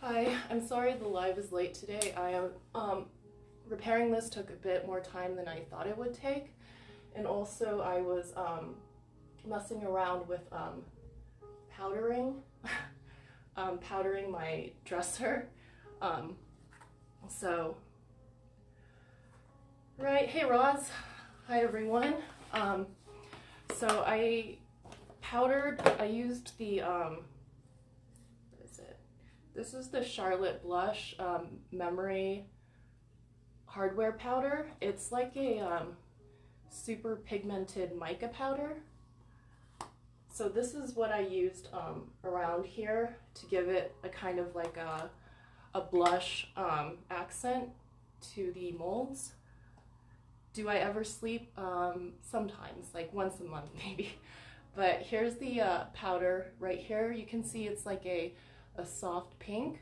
Hi, I'm sorry the live is late today. I am repairing this took a bit more time than I thought it would take, and also I was messing around with powdering powdering my dresser. So right, hey Roz, hi everyone. So I used the this is the Charlotte Blush Memory Hardware Powder. It's like a super pigmented mica powder. So this is what I used around here to give it a kind of like a blush accent to the molds. Do I ever sleep? Sometimes, like once a month maybe. But here's the powder right here. You can see it's like a soft pink.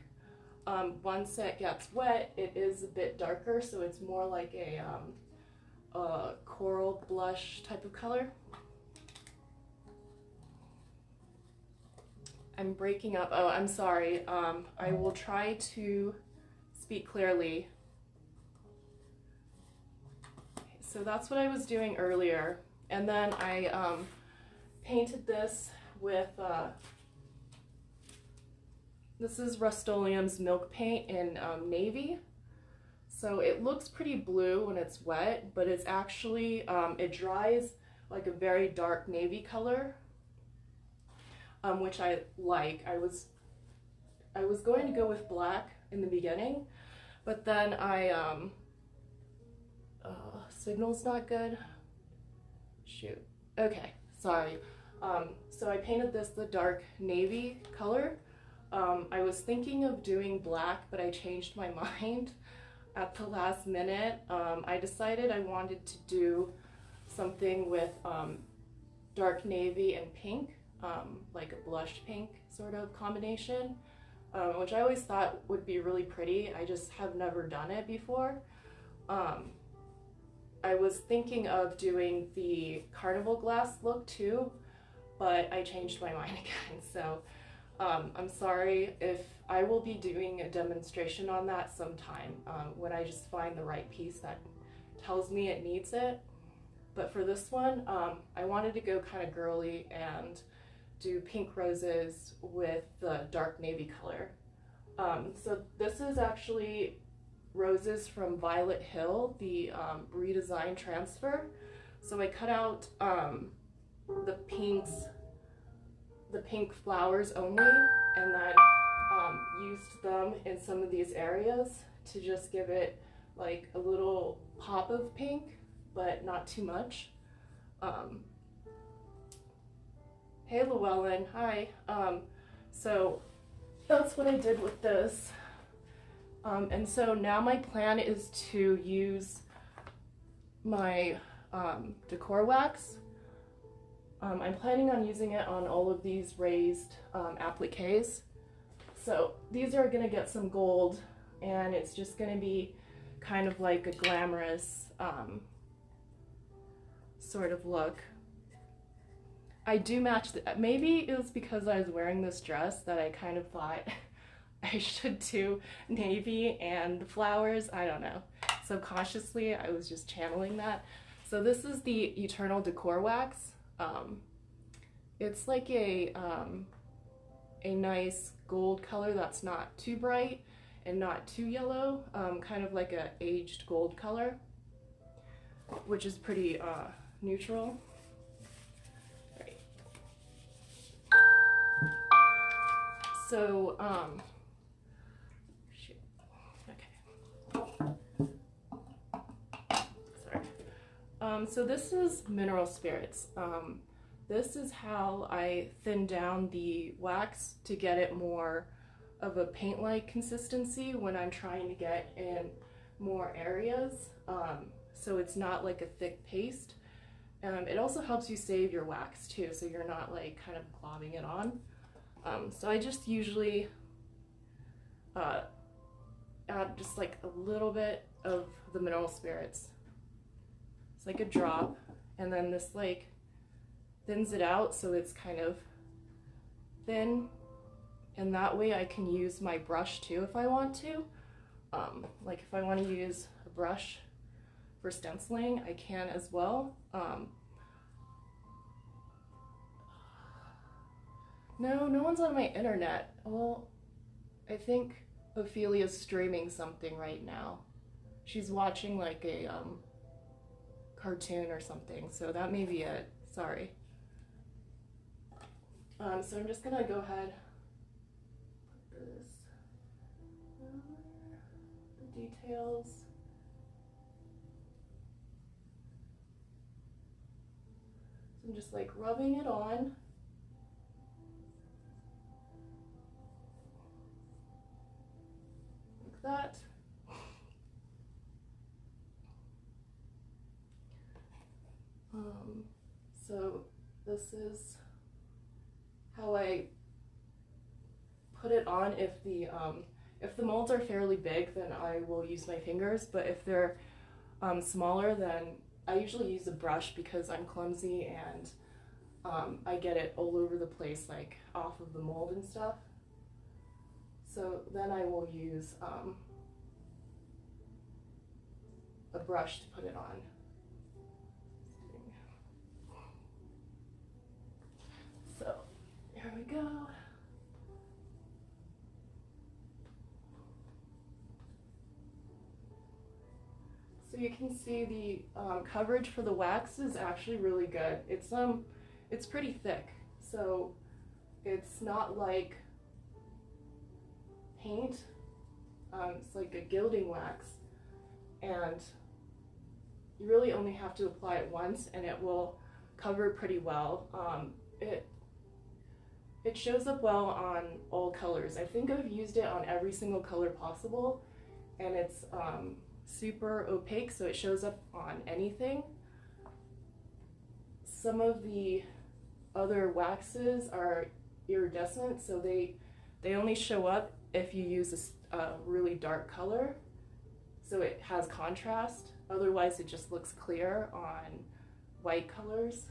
Once it gets wet, it is a bit darker, so it's more like a coral blush type of color. I'm breaking up. Oh, I'm sorry. I will try to speak clearly. So that's what I was doing earlier. And then I painted this with this is Rust-Oleum's Milk Paint in navy. So it looks pretty blue when it's wet, but it's actually, it dries like a very dark navy color, which I like. I was going to go with black in the beginning, but then signal's not good. Shoot. Okay, sorry. So I painted this the dark navy color. I was thinking of doing black, but I changed my mind at the last minute. I decided I wanted to do something with dark navy and pink, like a blush pink sort of combination, which I always thought would be really pretty. I just have never done it before. I was thinking of doing the carnival glass look too, but I changed my mind again. So I'm sorry. If I will be doing a demonstration on that sometime when I just find the right piece that tells me it needs it. But for this one, I wanted to go kind of girly and do pink roses with the dark navy color. So this is actually roses from Violet Hill, the redesign transfer. So I cut out the pink flowers only, and then used them in some of these areas to just give it like a little pop of pink, but not too much. Hey Llewellyn, hi. So that's what I did with this. And so now my plan is to use my Decor wax. I'm planning on using it on all of these raised appliques. So these are gonna get some gold, and it's just gonna be kind of like a glamorous sort of look. I do match maybe it was because I was wearing this dress that I kind of thought I should do navy and flowers. I don't know. Subconsciously, I was just channeling that. So this is the Eternal Decor wax. It's like a nice gold color that's not too bright and not too yellow, kind of like a aged gold color, which is pretty neutral. Right. So shoot. Okay. Sorry. So this is mineral spirits. This is how I thin down the wax to get it more of a paint-like consistency when I'm trying to get in more areas. So it's not like a thick paste. It also helps you save your wax too, so you're not like kind of globbing it on. So I just usually add just like a little bit of the mineral spirits. It's like a drop, and then this like thins it out so it's kind of thin and that way I can use my brush too if I want to. Like if I want to use a brush for stenciling, I can as well. No one's on my internet. Well, I think Ophelia's streaming something right now. She's watching like a cartoon or something, so that may be it. Sorry. So I'm just gonna go ahead, put this the details. So I'm just like rubbing it on. Like that. So this is how I put it on. If the molds are fairly big, then I will use my fingers, but if they're smaller, then I usually use a brush because I'm clumsy and I get it all over the place, like off of the mold and stuff. So then I will use a brush to put it on. So here we go. So you can see the coverage for the wax is actually really good. It's pretty thick, so it's not like paint. It's like a gilding wax, and you really only have to apply it once, and it will cover pretty well. It shows up well on all colors. I think I've used it on every single color possible, and it's super opaque, so it shows up on anything. Some of the other waxes are iridescent, so they only show up if you use a really dark color, so it has contrast. Otherwise it just looks clear on white colors.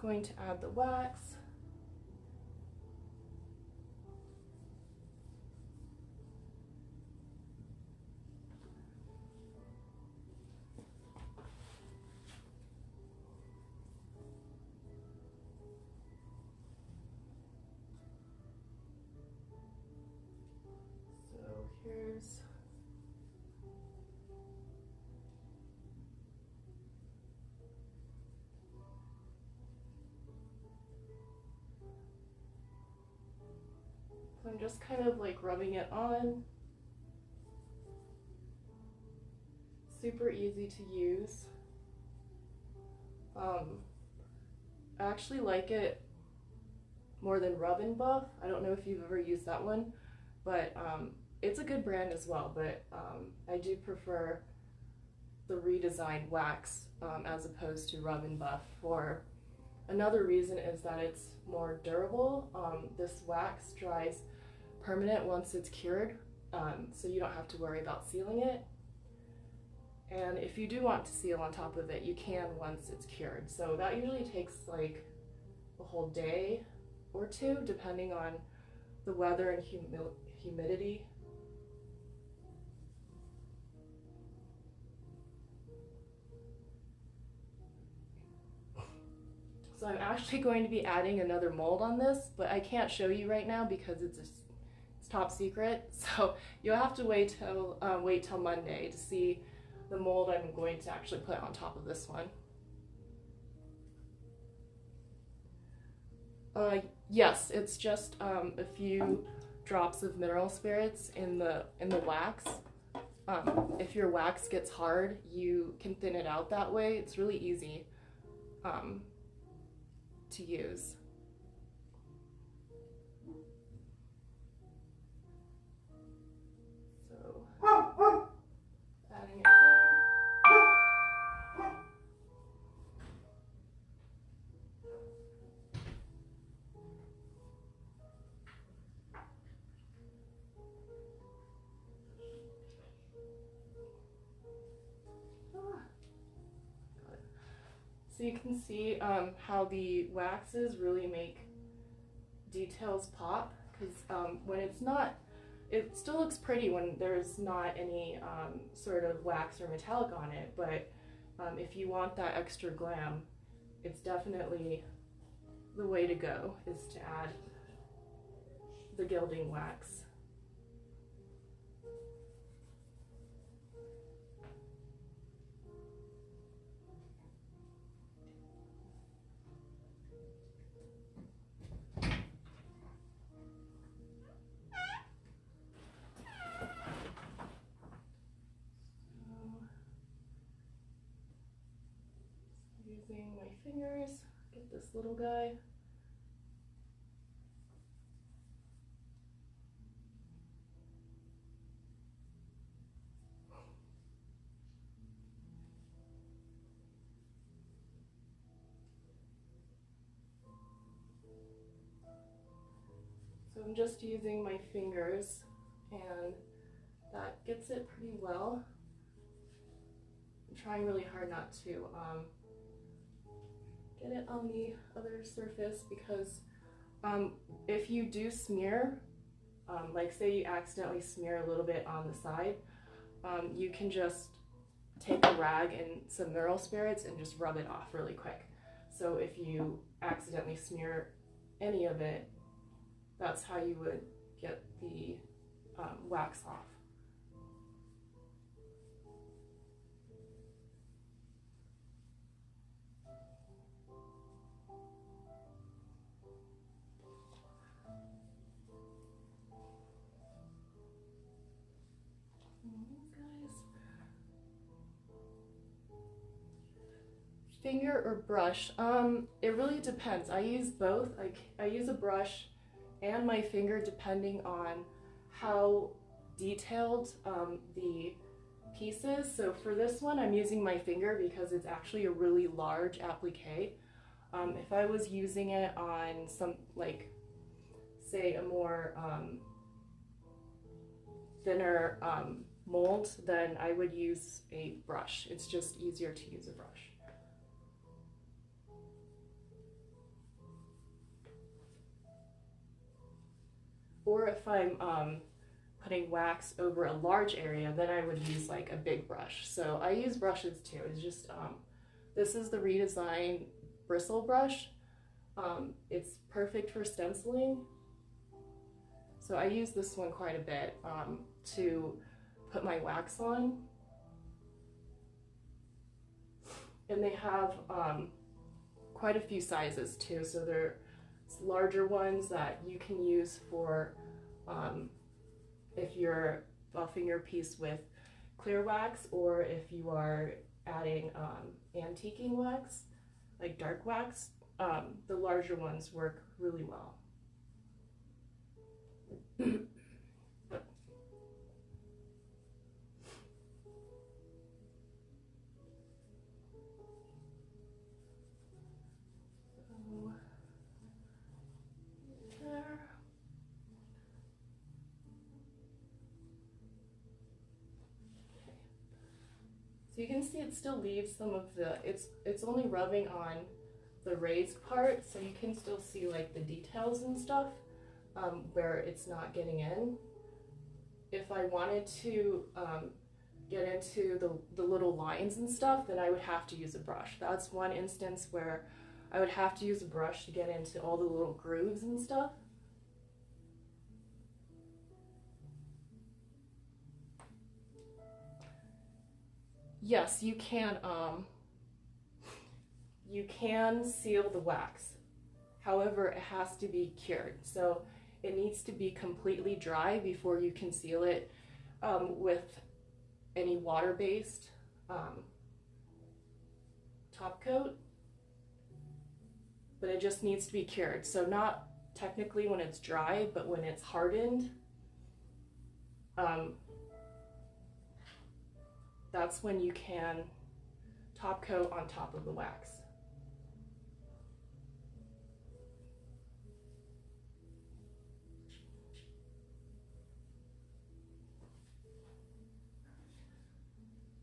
Going to add the wax. So here's I'm just kind of like rubbing it on. Super easy to use. I actually like it more than Rub and Buff. I don't know if you've ever used that one, but it's a good brand as well, but I do prefer the redesigned wax as opposed to Rub and Buff. For another reason is that it's more durable. This wax dries permanent once it's cured, so you don't have to worry about sealing it. And if you do want to seal on top of it, you can once it's cured. So that usually takes like a whole day or two, depending on the weather and humidity. So I'm actually going to be adding another mold on this, but I can't show you right now because it's top secret. So you'll have to wait till Monday to see the mold I'm going to actually put on top of this one. Yes, it's just a few drops of mineral spirits in the wax. If your wax gets hard, you can thin it out that way. It's really easy to use. So adding it there. So you can see how the waxes really make details pop, because when it's not, it still looks pretty when there's not any sort of wax or metallic on it, but if you want that extra glam, it's definitely the way to go, is to add the gilding wax. Using my fingers, get this little guy. So I'm just using my fingers, and that gets it pretty well. I'm trying really hard not to get it on the other surface, because if you do smear, like say you accidentally smear a little bit on the side, you can just take a rag and some mineral spirits and just rub it off really quick. So if you accidentally smear any of it, that's how you would get the wax off. Finger or brush? It really depends. I use both. I use a brush and my finger depending on how detailed the piece is. So for this one, I'm using my finger because it's actually a really large applique. If I was using it on some, like, say a more thinner mold, then I would use a brush. It's just easier to use a brush. Or if I'm putting wax over a large area, then I would use like a big brush. So I use brushes too. It's just, this is the Redesign bristle brush. It's perfect for stenciling. So I use this one quite a bit to put my wax on. And they have quite a few sizes too. So they're larger ones that you can use for if you're buffing your piece with clear wax, or if you are adding antiquing wax, like dark wax. The larger ones work really well. So you can see it still leaves some of the, it's only rubbing on the raised part, so you can still see like the details and stuff where it's not getting in. If I wanted to get into the little lines and stuff, then I would have to use a brush. That's one instance where I would have to use a brush to get into all the little grooves and stuff. Yes, you can seal the wax. However, it has to be cured. So it needs to be completely dry before you can seal it with any water-based top coat. But it just needs to be cured. So not technically when it's dry, but when it's hardened, that's when you can top coat on top of the wax.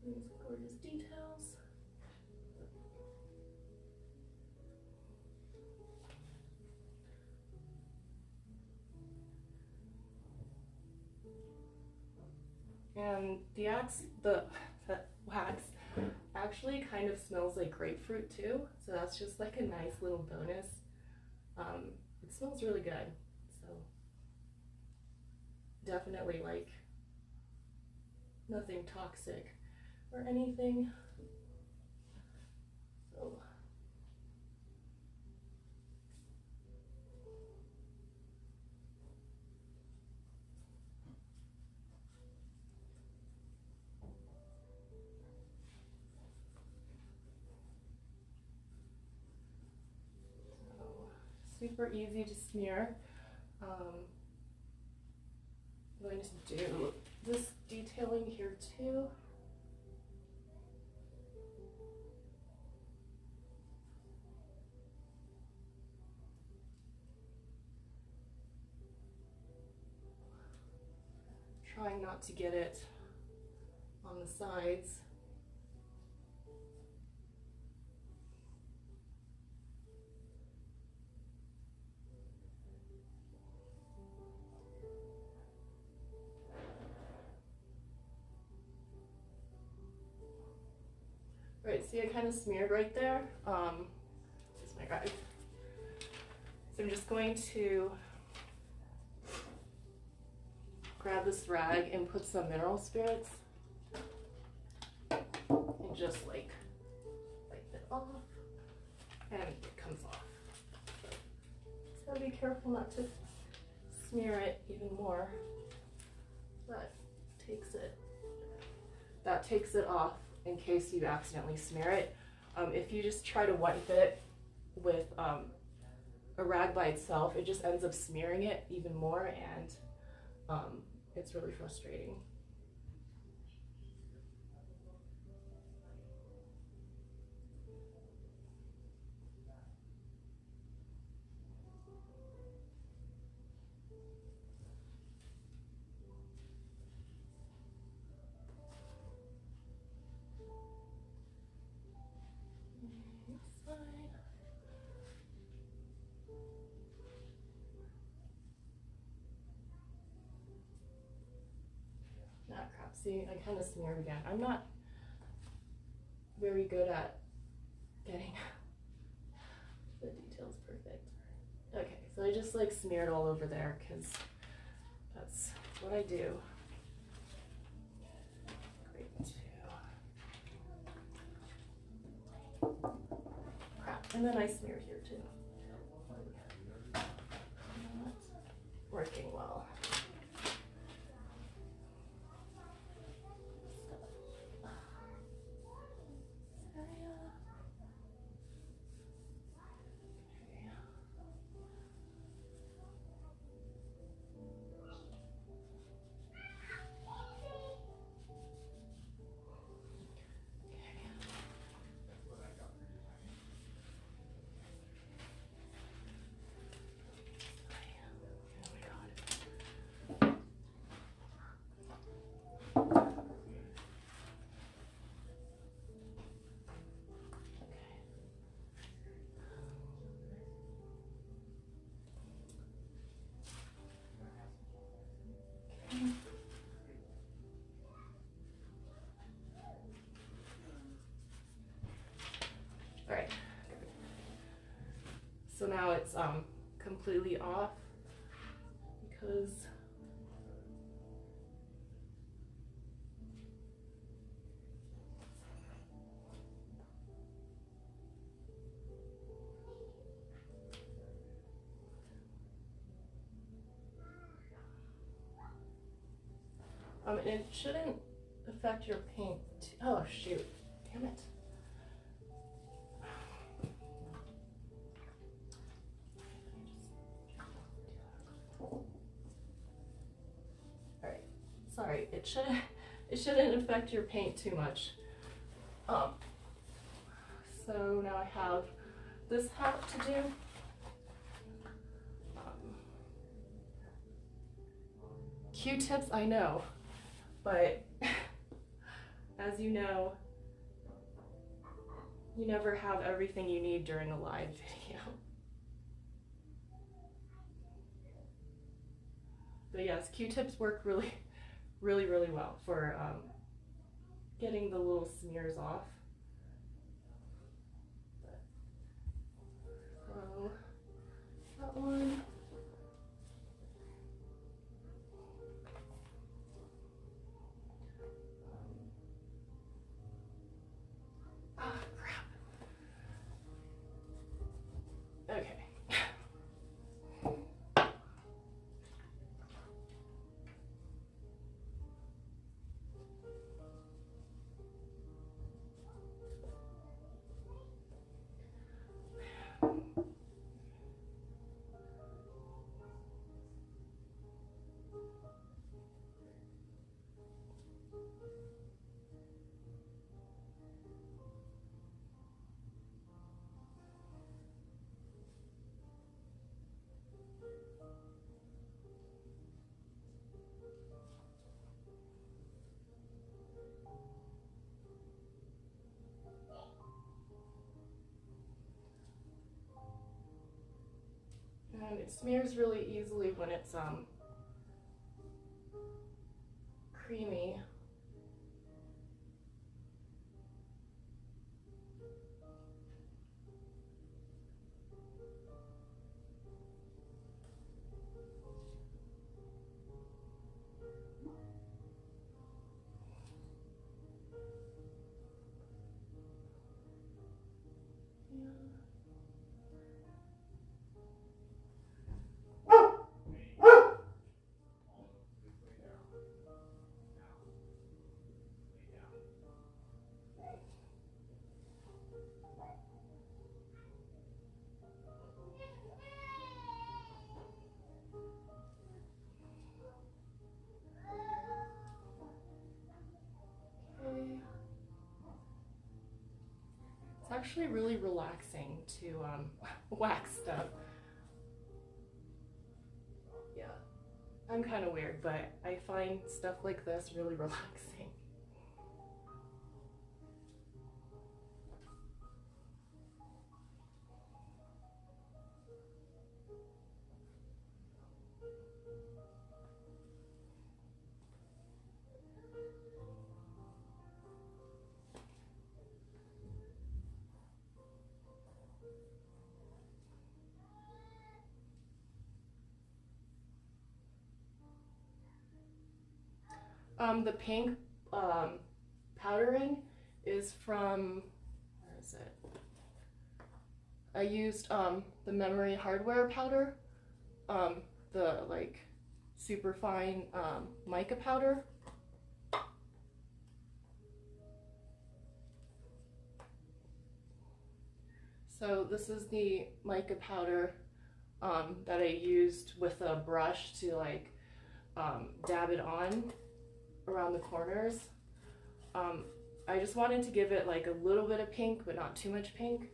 These gorgeous details. And the wax actually kind of smells like grapefruit too, so that's just like a nice little bonus. It smells really good, so definitely like nothing toxic or anything. So super easy to smear. I'm going to do this detailing here too. Trying not to get it on the sides. Right, see I kind of smeared right there. This is my rag. So I'm just going to grab this rag and put some mineral spirits and just like wipe it off, and it comes off. Just gotta be careful not to smear it even more. That takes it off in case you accidentally smear it. If you just try to wipe it with a rag by itself, it just ends up smearing it even more, and it's really frustrating. See, I kind of smeared again. I'm not very good at getting the details perfect. Okay, so I just like smeared all over there because that's what I do. Great too. Crap, and then I smeared here too. Not working well. All right, so now it's completely off because and it shouldn't affect your paint. Oh shoot, damn it. Sorry, it shouldn't affect your paint too much. So now I have this hat to do. Q-tips, I know, but as you know, you never have everything you need during a live video. But yes, Q-tips work really really, really well for getting the little smears off. So that one. Okay. And it smears really easily when it's creamy. It's actually really relaxing to wax stuff. Yeah, I'm kind of weird, but I find stuff like this really relaxing. The pink powdering is from, where is it? I used the memory hardware powder, the like super fine mica powder. So this is the mica powder that I used with a brush to like dab it on around the corners. I just wanted to give it like a little bit of pink, but not too much pink.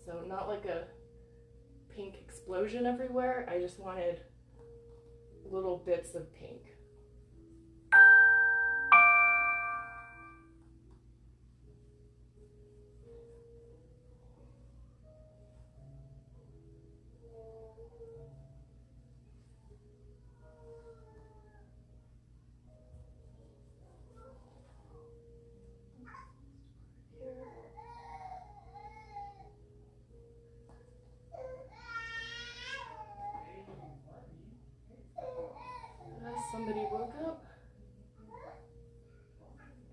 So not like a pink explosion everywhere. I just wanted little bits of pink. Somebody woke up.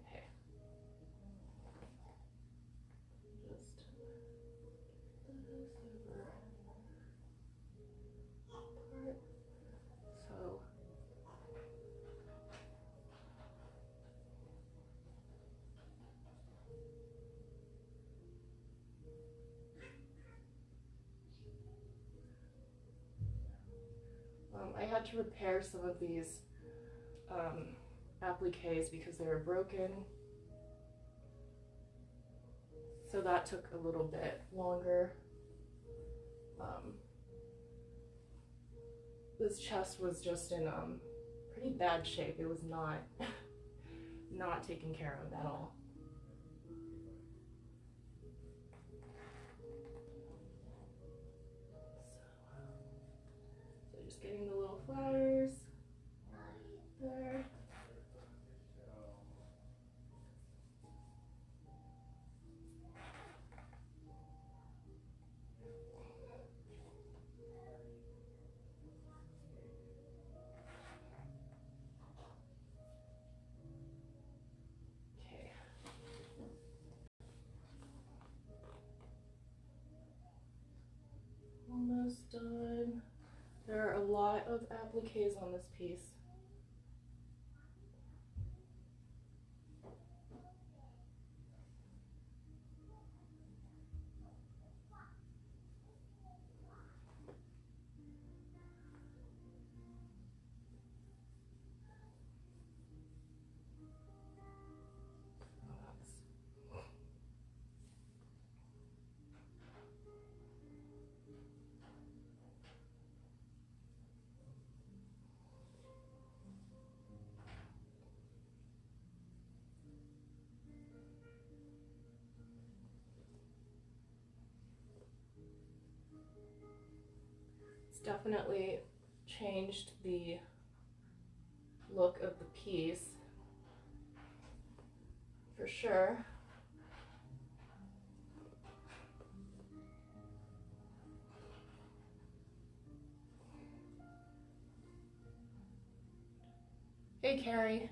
Okay. Just so I had to repair some of these appliques because they were broken. So that took a little bit longer. This chest was just in pretty bad shape. It was not not taken care of at all. just getting the little flowers there. Okay. Almost done. There are a lot of appliques on this piece. It's definitely changed the look of the piece, for sure. Hey, Carrie.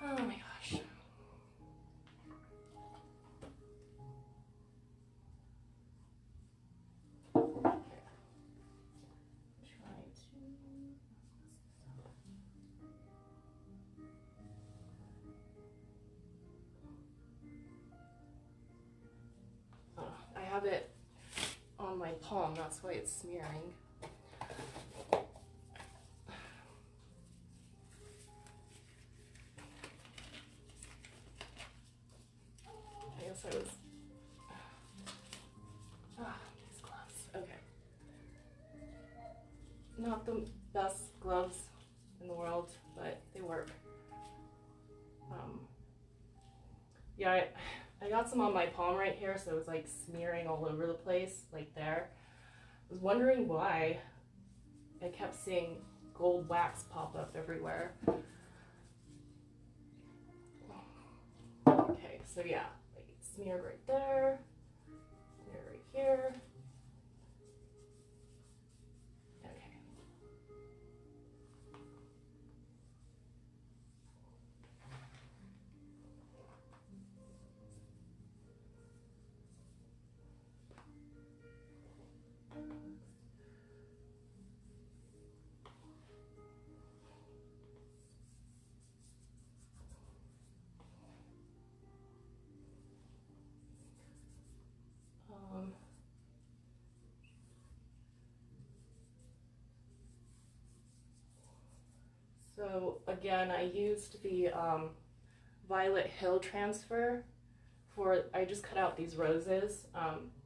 Oh my gosh. I have it on my palm, that's why it's smearing. I guess I was... these gloves. Okay. Not the best gloves in the world, but they work. Yeah, I got some on my palm right here, so it was like smearing all over the place, like there. I was wondering why I kept seeing gold wax pop up everywhere. Okay, so yeah, like smear right there, smear right here. Okay. So again, I used the Violet Hill transfer for, I just cut out these roses.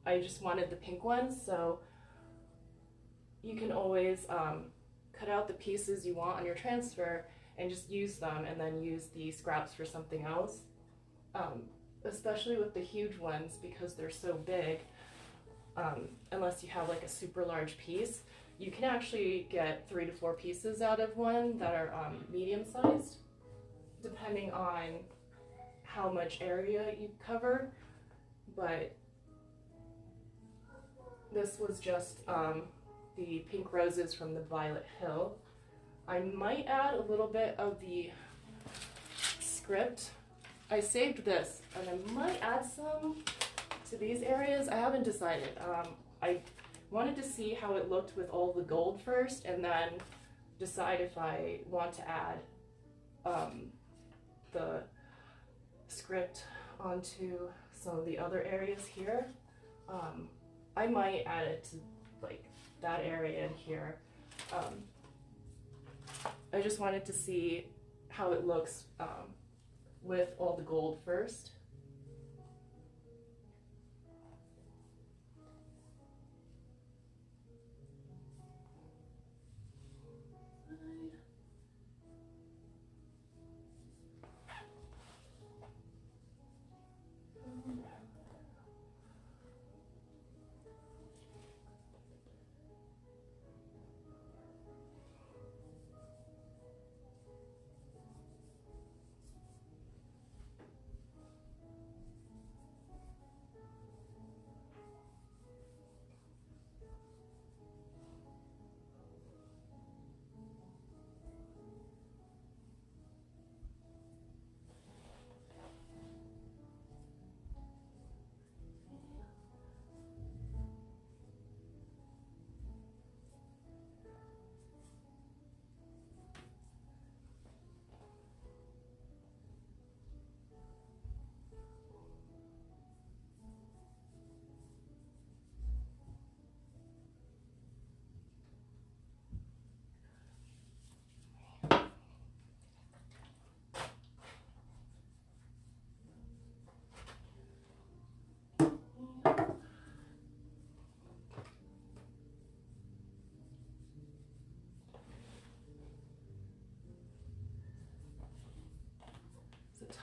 I just wanted the pink ones, so you can always cut out the pieces you want on your transfer and just use them, and then use the scraps for something else. Especially with the huge ones, because they're so big, unless you have like a super large piece, you can actually get 3 to 4 pieces out of one that are medium sized, depending on how much area you cover. But this was just the pink roses from the Violet Hill. I might add a little bit of the script. I saved this, and I might add some to these areas. I haven't decided. I wanted to see how it looked with all the gold first, and then decide if I want to add the script onto some of the other areas here. I might add it to like that area in here. I just wanted to see how it looks with all the gold first.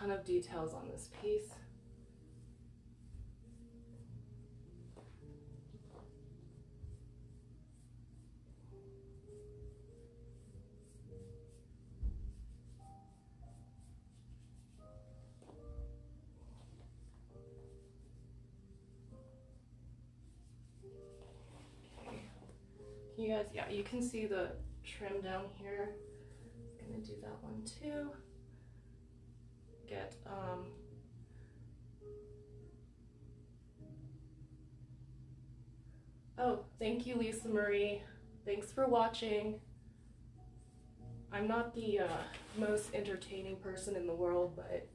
ton of details on this piece. You guys, yeah, you can see the trim down here. I'm gonna do that one too. Get oh, thank you, Lisa Marie. Thanks for watching. I'm not the most entertaining person in the world, but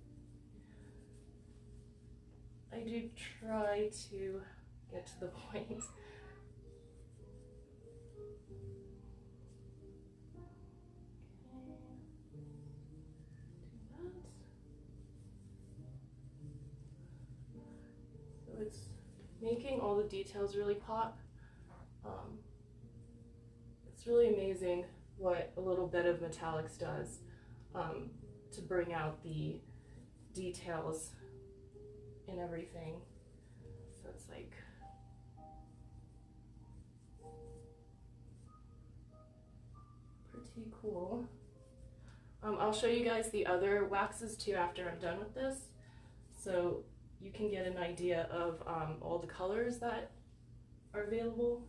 I do try to get to the point. It's making all the details really pop. It's really amazing what a little bit of metallics does to bring out the details in everything. So it's like pretty cool. I'll show you guys the other waxes too after I'm done with this, so you can get an idea of all the colors that are available.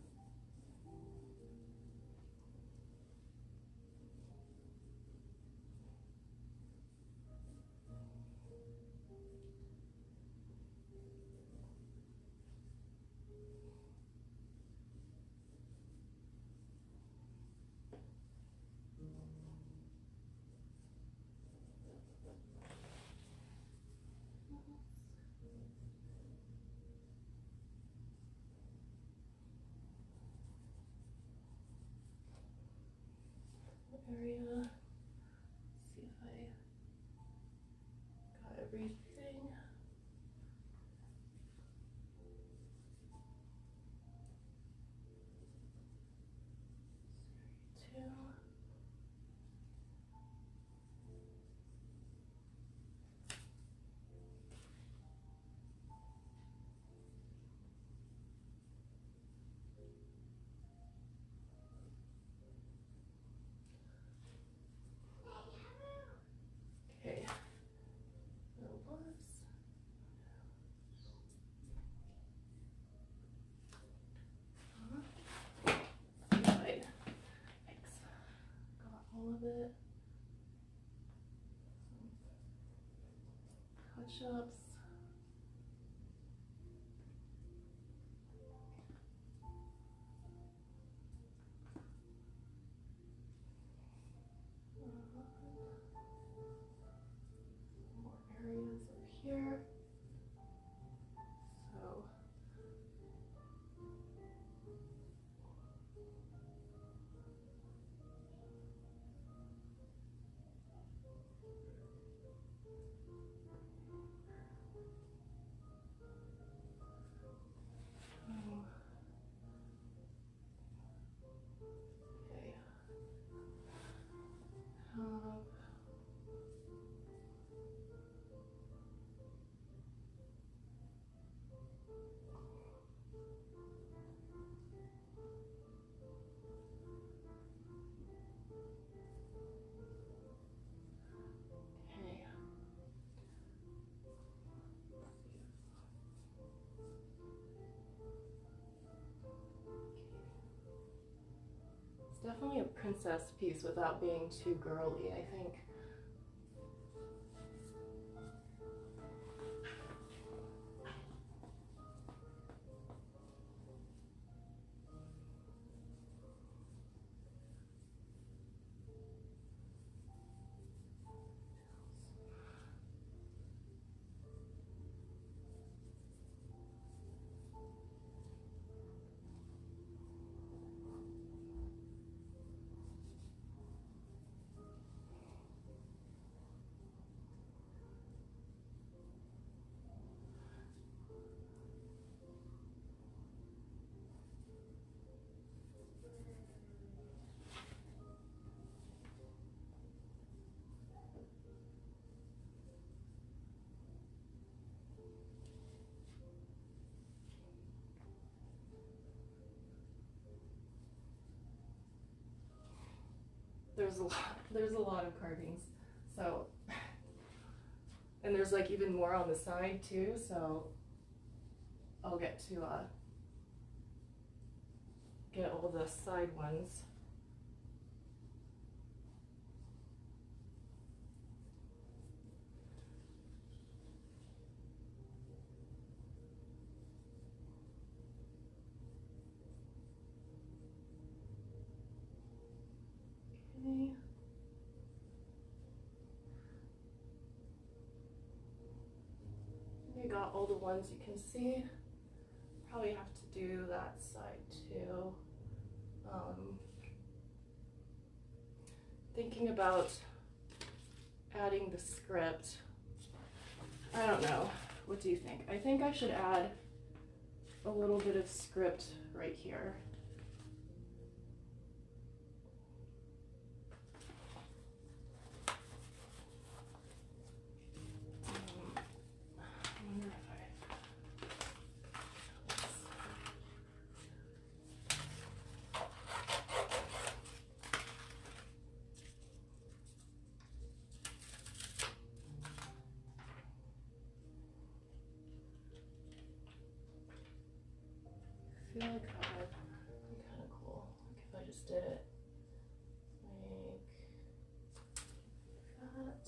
Area. See if I got everything. Two. Okay. All of it. Touch-ups. More areas over here. So okay. It's definitely a princess piece without being too girly, I think. there's a lot of carvings. So, and there's like even more on the side too, so I'll get to get all the side ones. Okay. You got all the ones you can see. Probably have to do that side too. Thinking about adding the script. I don't know. What do you think? I think I should add a little bit of script right here. I feel like that would be kind of cool. Like if I just did it like that.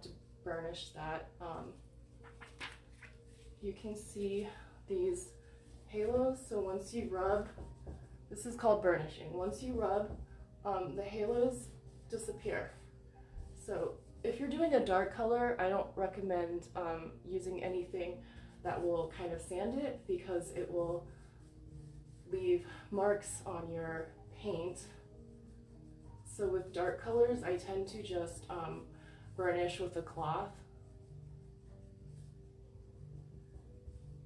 To burnish that. You can see these halos, so once you rub, this is called burnishing. Once you rub, the halos disappear. So if you're doing a dark color, I don't recommend using anything that will kind of sand it, because it will leave marks on your paint. So with dark colors, I tend to just burnish with a cloth.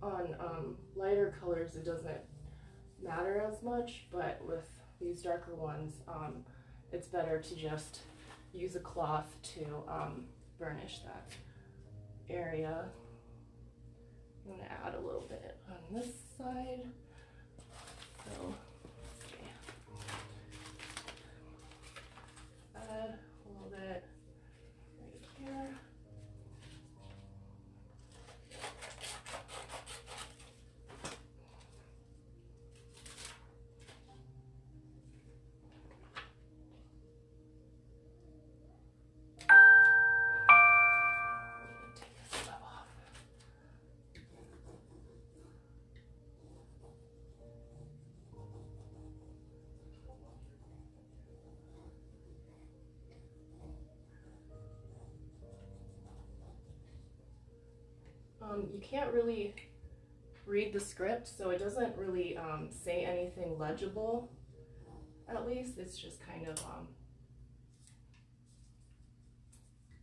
On lighter colors, it doesn't matter as much, but with these darker ones, it's better to just use a cloth to burnish that area. I'm going to add a little bit on this side. So, add a little bit right here. You can't really read the script, so it doesn't really say anything legible, at least. It's just kind of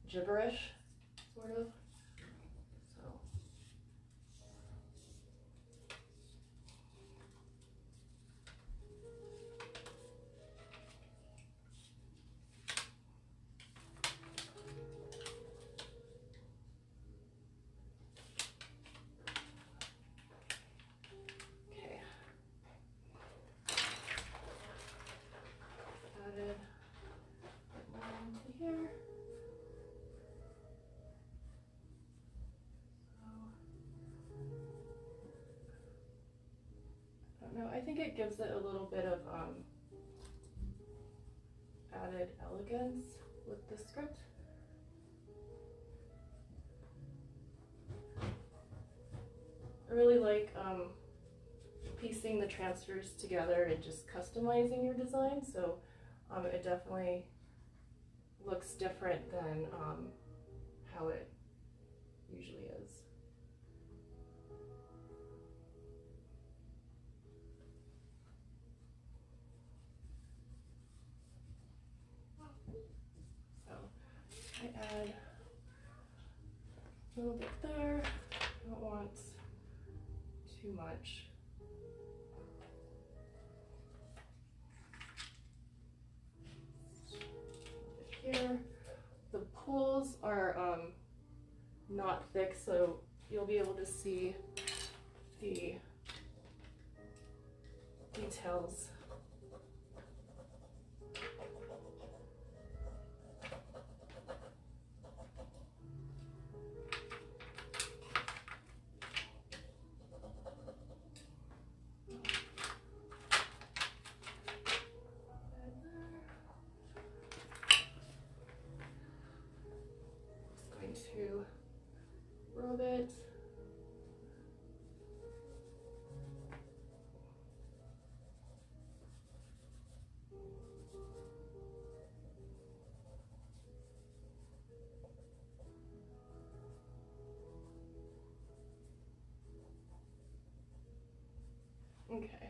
gibberish, sort of. So. Here. I don't know, I think it gives it a little bit of added elegance with the script. I really like piecing the transfers together and just customizing your design, so it definitely looks different than how it usually is. A little bit there. Don't want too much. Here, the pools are not thick, so you'll be able to see the details. To rub it. Okay,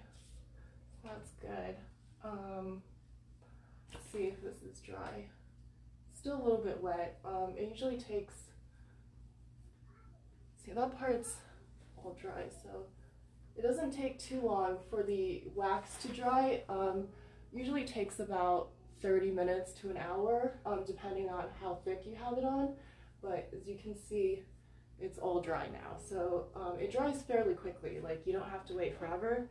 that's good. Let's see if this is dry. Still a little bit wet. It usually takes, see, that part's all dry, so it doesn't take too long for the wax to dry. Usually takes about 30 minutes to an hour, depending on how thick you have it on. But as you can see, it's all dry now. So it dries fairly quickly, like you don't have to wait forever.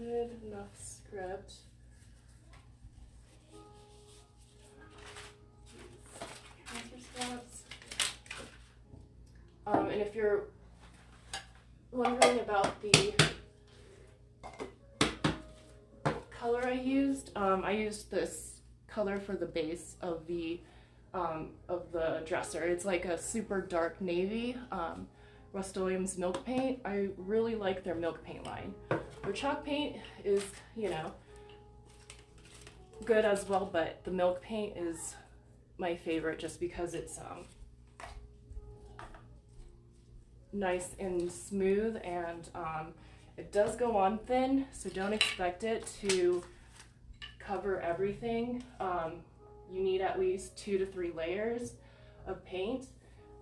Added enough script. And if you're wondering about the color I used this color for the base of the dresser. It's like a super dark navy, Rust-Oleum's milk paint. I really like their milk paint line. Their chalk paint is, you know, good as well, but the milk paint is my favorite just because it's nice and smooth, and it does go on thin, so don't expect it to cover everything. You need at least 2 to 3 layers of paint,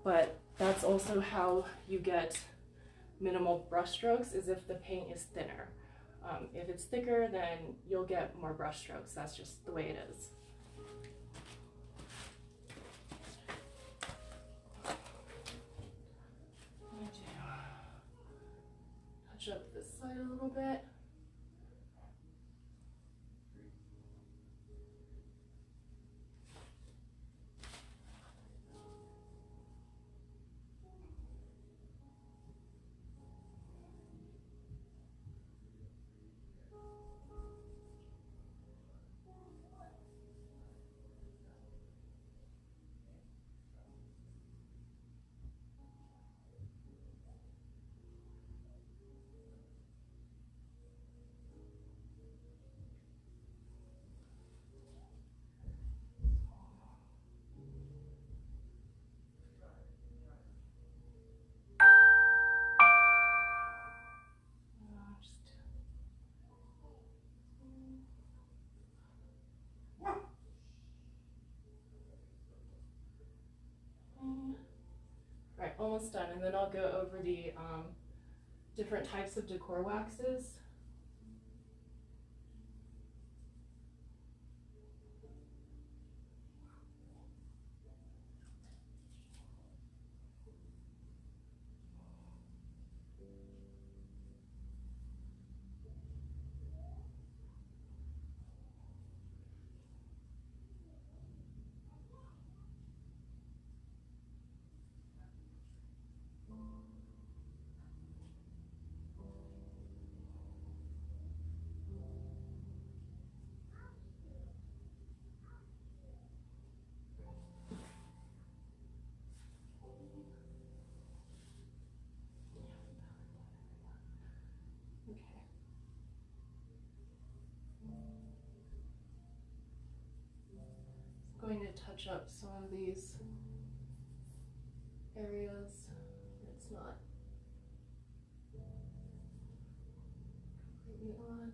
but that's also how you get minimal brush strokes, is if the paint is thinner. If it's thicker, then you'll get more brush strokes. That's just the way it is. Touch up this side a little bit. Right, almost done, and then I'll go over the different types of decor waxes. Going to touch up some of these areas. It's not completely on.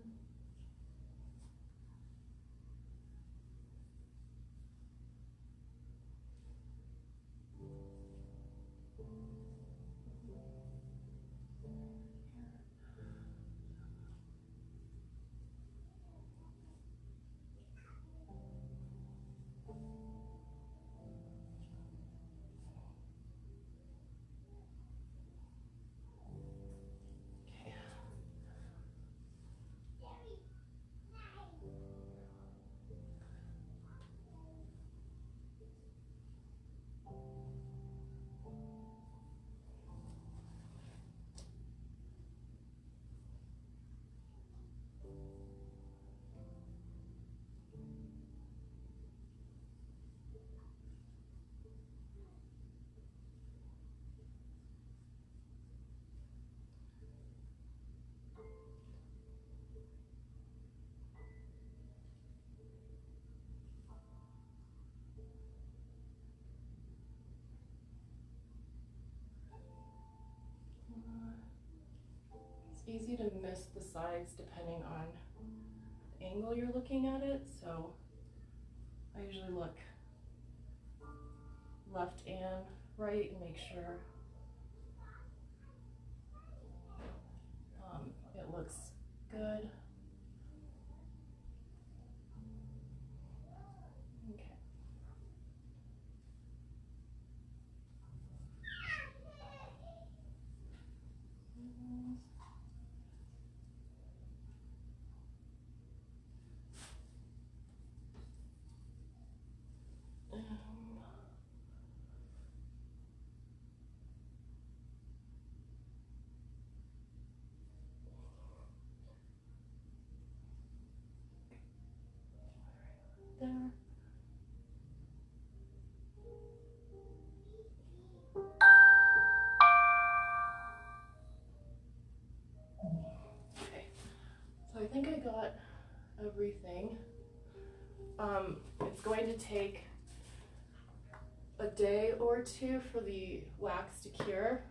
easy to miss the sides depending on the angle you're looking at it, so I usually look left and right and make sure it looks good. Okay. There. Okay, so I think I got everything. It's going to take a day or two for the wax to cure,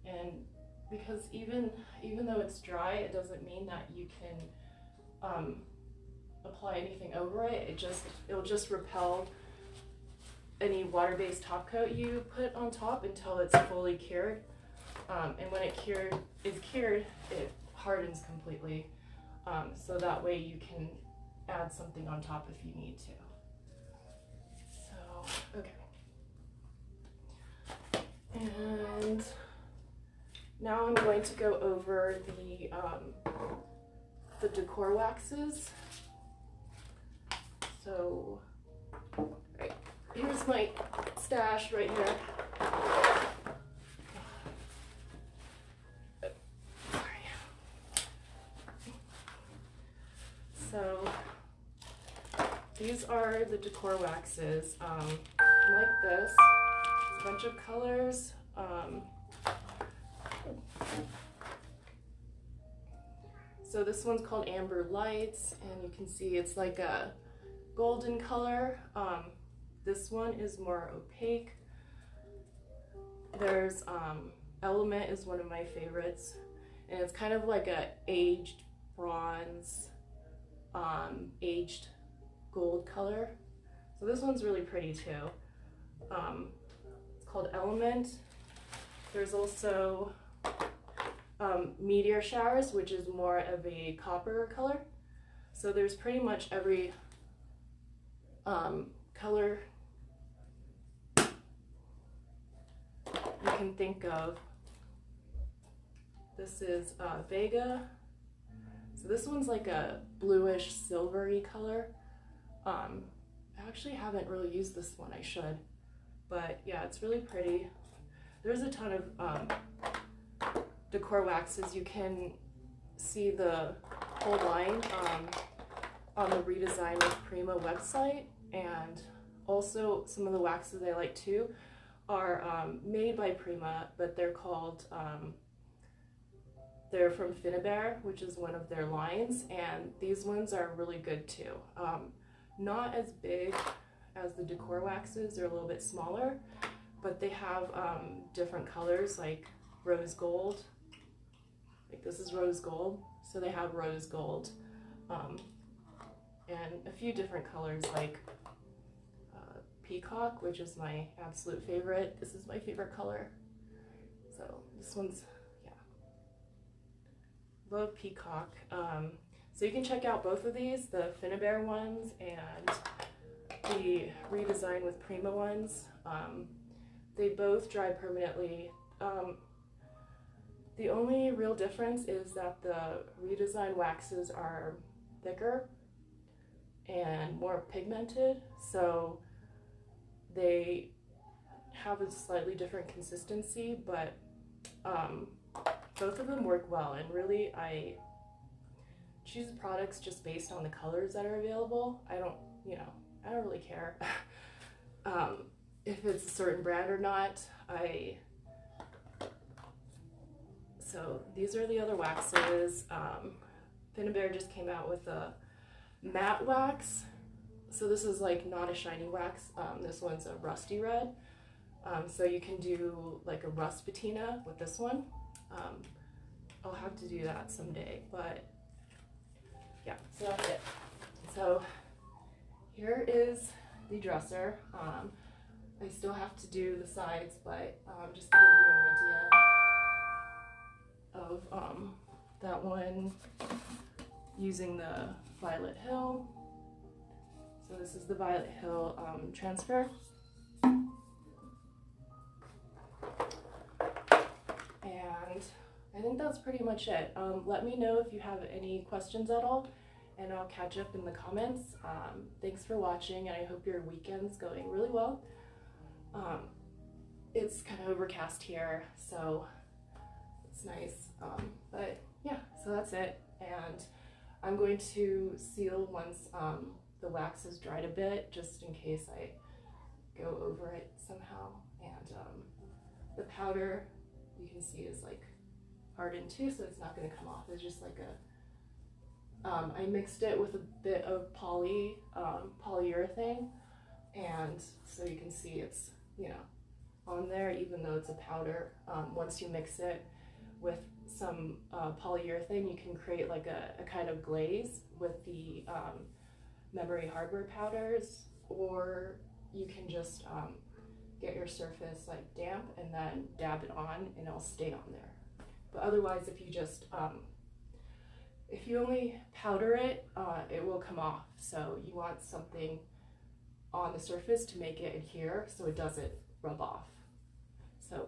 and because even though it's dry, it doesn't mean that you can apply anything over it. It'll just repel any water-based top coat you put on top until it's fully cured. And when it is cured, it hardens completely. So that way you can add something on top if you need to. So, okay. And now I'm going to go over the Decor waxes. So, right, here's my stash right here. So these are the Decor waxes. Like this, a bunch of colors. So this one's called Amber Lights, and you can see it's like a golden color. This one is more opaque. There's Element is one of my favorites, and it's kind of like a aged bronze, aged gold color. So this one's really pretty too. It's called Element. There's also Meteor Showers, which is more of a copper color. So there's pretty much every color you can think of. This is Vega. So this one's like a bluish silvery color. I actually haven't really used this one. I should, but yeah, it's really pretty. There's a ton of Decor waxes. You can see the whole line on the Redesign with Prima website, and also some of the waxes I like too are made by Prima, but they're called they're from Finnabair, which is one of their lines, and these ones are really good too. Not as big as the Decor waxes, they're a little bit smaller, but they have different colors like rose gold. Like this is rose gold, so they have rose gold, and a few different colors like peacock, which is my absolute favorite. This is my favorite color. So this one's, yeah, love peacock. So you can check out both of these, the Finnabair ones and the Redesign with Prima ones. They both dry permanently. The only real difference is that the Redesign waxes are thicker and more pigmented, so they have a slightly different consistency, but both of them work well, and really I choose products just based on the colors that are available. I don't really care if it's a certain brand or not. So these are the other waxes. Finnabair just came out with a matte wax. So this is like not a shiny wax. This one's a rusty red. So you can do like a rust patina with this one. I'll have to do that someday, but yeah, so that's it. So here is the dresser. I still have to do the sides, but just to give you an idea of that one using the Violet Hill. So this is the Violet Hill transfer. And I think that's pretty much it. Let me know if you have any questions at all, and I'll catch up in the comments. Thanks for watching, and I hope your weekend's going really well. It's kind of overcast here, so it's nice. But yeah, so that's it. And I'm going to seal once the wax has dried a bit, just in case I go over it somehow. And the powder, you can see, is like hardened too, so it's not going to come off. It's just like a I mixed it with a bit of polyurethane, and so you can see it's, you know, on there, even though it's a powder. Once you mix it with some polyurethane, you can create like a kind of glaze with the memory hardware powders, or you can just get your surface like damp and then dab it on and it'll stay on there. But otherwise, if you just if you only powder it, it will come off. So you want something on the surface to make it adhere so it doesn't rub off. So